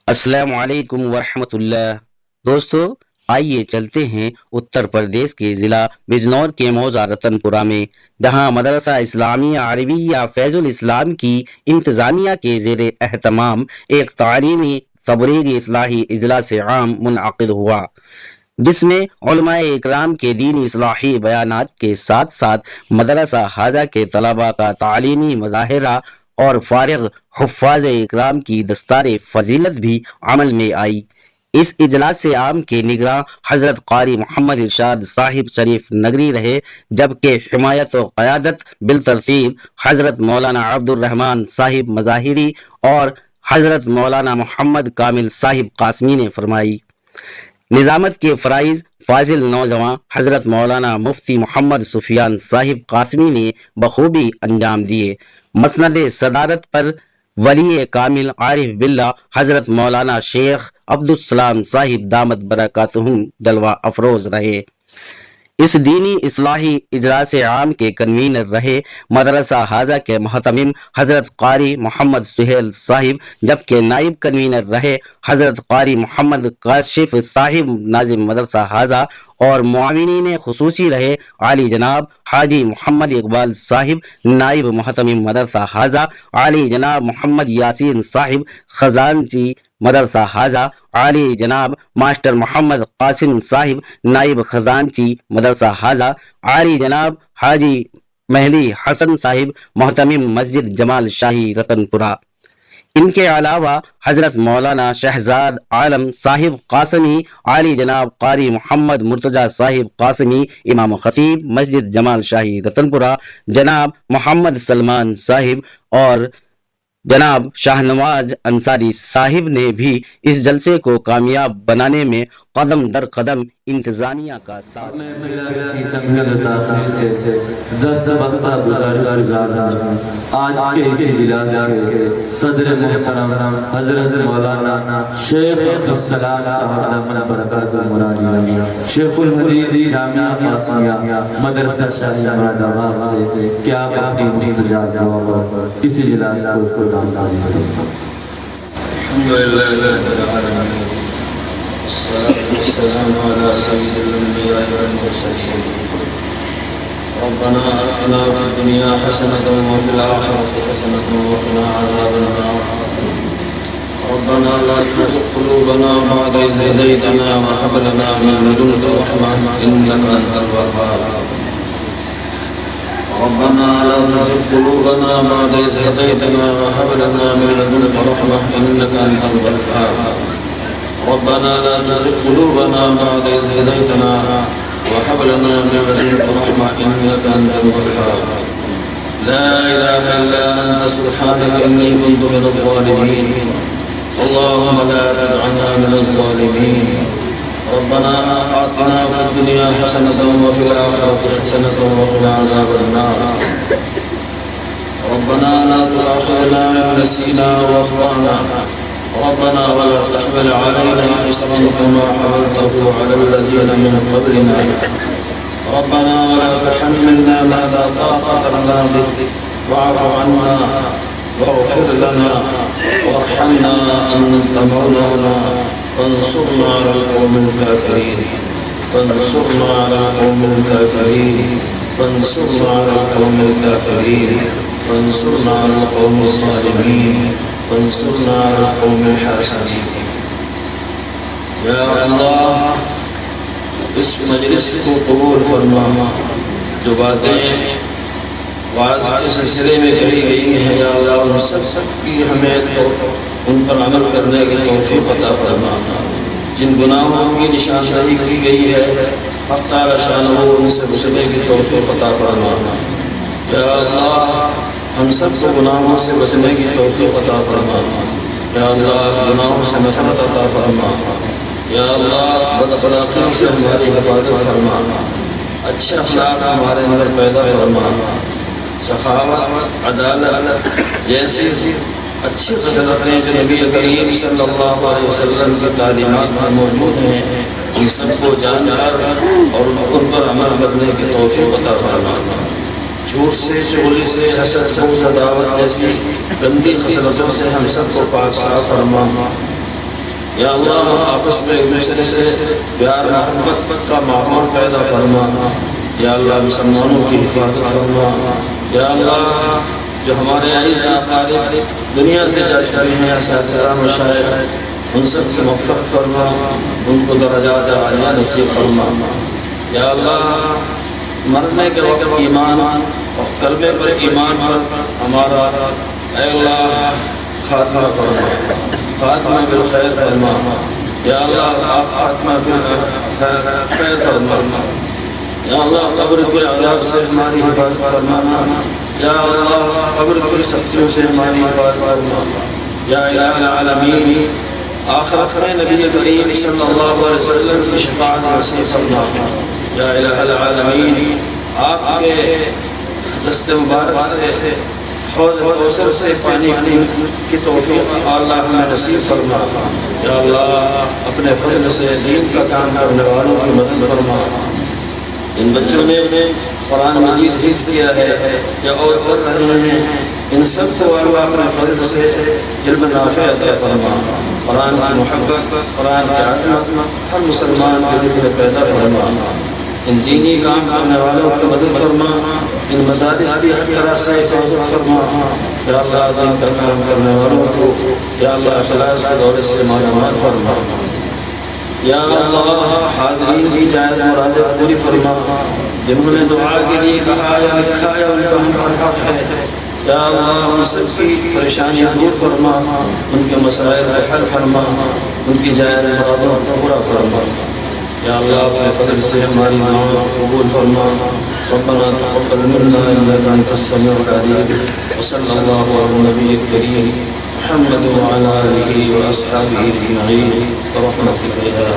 السلام علیکم ورحمۃ اللہ۔ دوستو، آئیے چلتے ہیں اتر پردیش کے ضلع بجنور کے موضع رتن پورہ میں، جہاں مدرسہ اسلامیہ عربیہ فیض الاسلام کی انتظامیہ کے زیر اہتمام ایک تعلیمی تبلیغی اصلاحی اجلاس عام منعقد ہوا، جس میں علماء اکرام کے دینی اصلاحی بیانات کے ساتھ ساتھ مدرسہ حاجہ کے طلباء کا تعلیمی مظاہرہ اور فارغ حفاظ اکرام کی دستار فضیلت بھی عمل میں آئی۔ اس اجلاس عام کے نگراں حضرت قاری محمد ارشاد صاحب شریف نگری رہے، جبکہ حمایت و قیادت بالترتیب حضرت مولانا عبد الرحمن صاحب مظاہری اور حضرت مولانا محمد کامل صاحب قاسمی نے فرمائی۔ نظامت کے فرائض فاضل نوجوان حضرت مولانا مفتی محمد سفیان صاحب قاسمی نے بخوبی انجام دیے۔ مسند صدارت پر ولی کامل عارف باللہ حضرت مولانا شیخ عبدالسلام صاحب دامت برکاتہم جلوہ افروز رہے۔ اس دینی اصلاحی اجلاس عام کے کنوینر رہے مدرسہ حاجہ کے محتمم حضرت قاری محمد سہیل صاحب، جبکہ نائب کنوینر رہے حضرت قاری محمد کاشف صاحب ناظم مدرسہ حاجہ، اور معاونین خصوصی رہے عالی جناب حاجی محمد اقبال صاحب نائب محتمم مدرسہ حاجہ، عالی جناب محمد یاسین صاحب خزانچی مدرسہ حاجہ، عالی جناب ماسٹر محمد قاسم صاحب نائب خزانچی مدرسہ حاجہ، عالی جناب حاجی مہدی حسن صاحب محتمم مسجد جمال شاہی رتن پورہ۔ ان کے علاوہ حضرت مولانا شہزاد عالم صاحب قاسمی، عالی جناب قاری محمد مرتضی صاحب قاسمی امام خطیب مسجد جمال شاہی رتن پورہ، جناب محمد سلمان صاحب اور جناب شاہ نواز انصاری صاحب نے بھی اس جلسے کو کامیاب بنانے میں قدم در قدم انتظامیہ کا ساتھ۔ میں بلا کسی تمہید و تاخیر سے دست بستہ گزارش گزارا آج کے اس اجلاس کے صدر محترم حضرت مولانا شیخ عبدالسلام صاحب دامت برکاتہ مرادیہ شیخ الحدیث جامعہ قاسمیہ مدرسہ شاہی مراد آباد سے کیا آپ اپنی مستجاب دعا پر اس اجلاس کو اختتام دیتے ہیں۔ الحمدللہ رب العالمین، الصلاة والسلام على سيد الأنبياء والمرسلين، ربنا آتنا في الدنيا حسنة وفي الآخرة حسنة وقنا عذاب النار، ربنا لا تزغ قلوبنا بعد إذ هديتنا وهب لنا من لدنك رحمة إنك أنت الوهاب، ربنا لا تزغ قلوبنا بعد إذ هديتنا وهب لنا من لدنك رحمة إنك أنت الوهاب، ربنا لا تزغ قلوبنا بعد إذ هديتنا وهب لنا من لدنك رحمة إنك أنت الوهاب، لا إله إلا أنت سبحانك إني كنت من الظالمين، اللهم لا تجعلنا من الظالمين، ربنا آتنا في الدنيا حسنة وفي الآخرة حسنة وقنا عذاب النار، ربنا لا تؤاخذنا إن نسينا وأخطأنا، ربنا ولا تحمل علينا إصرا كما حملته على الذين من قبلنا، ربنا ولا تحملنا ما لا طاقة لنا به، واعف عنا واغفر لنا وارحمنا أنت مولانا، فانصرنا على القوم الكافرين، فانصرنا على القوم الكافرين، فانصرنا على القوم الكافرين، فانصرنا على القوم الظالمين، فانصرنا على القوم الحاسدين۔ یا اللہ، اس مجلس کو قبول فرما، جو باتیں واعظ کے سلسلے میں کہی گئی ہیں یا اللہ ان سب کی ہمیں تو ان پر عمل کرنے کی توفیق عطا فرما، جن گناہوں کی نشاندہی کی گئی ہے حق تعالی شانہ ان سے بچنے کی توفیق عطا فرما، یا اللہ ہم سب کو گناہوں سے بچنے کی توفیق عطا فرما، یا اللہ گناہوں سے نفرت عطا فرما، یا اللہ بد اخلاقیوں سے ہماری حفاظت فرما، اچھے اخلاق ہمارے اندر پیدا فرما، سخاوت عدالت جیسی اچھی فضیلتیں جو نبی کریم صلی اللہ علیہ وسلم کی تعلیمات میں موجود ہیں ان سب کو جان کر اور ان پر عمل کرنے کی توفیق عطا فرما، جھوٹ سے، چغلی سے، حسد، بغض، عداوت جیسی گندی خصلتوں سے ہم سب کو پاک صاف فرما، یا اللہ آپس میں ایک دوسرے سے پیار محبت کا ماحول پیدا فرما. یا اللہ مسلمانوں کی حفاظت فرما. یا اللہ جو ہمارے عزیز اقارب دنیا سے جا چکے ہیں اساتذہ مشائخ ان سب کی مغفرت فرما. ان کو درجات عالیہ نصیب فرما. یا اللہ مرنے کے وقت ایمان اور کلمے پر ایمان پر ہمارا اے اللہ خاتمہ فرما. خاتمہ بالخیر فرما. یا اللہ آپ خاتمہ بالخیر فرما. یا اللہ قبر کے عذاب سے ہماری حفاظت فرمانا. یا اللہ قبر کی سختیوں سے ہماری حفاظت فرما. یا الہ العالمین آخرت میں نبی کریم صلی اللہ علیہ وسلم کی شفاعت نصیب فرما. یا الہ العالمین آپ کے دست مبارک سے حوض کوثر سے پانی پینے کی توفیق اللہ ہمیں نصیب فرما. یا اللہ اپنے فضل سے دین کا کام کرنے والوں کی مدد فرما. ان بچوں نے قرآن مجید حفظ کیا ہے یا اور کر رہے ہیں ان سب کو اللہ اپنے فضل سے علم نافع عطا فرما. قرآن کی محبت قرآن کی عظمت ہر مسلمان کے دل میں پیدا فرما. ان دینی کام کرنے والوں کی مدد فرما. ان مدارس کی ہر طرح سے حفاظت فرما. یا اللہ دین کا کام کرنے والوں کو یا اللہ اخلاص کے دولت سے مالا مال فرما. یا اللہ حاضرین کی جائز مرادیں پوری فرما. جنہوں نے دعا کے لیے کہا یا لکھا یا ان کا ہم پر حق ہے یا اللہ ان سب کی پریشانیاں دور فرما. ان کے مسائل کا حل فرما. ان کی جائز مرادوں کو پورا فرما. یا اللہ اپنے فضل سے ہماری دعاؤں کو قبول فرما. ربنا تقبل منا انك انت السميع العليم. وصلى الله على النبي الكريم محمد وعلى آله وأصحابه أجمعين برحمتك يا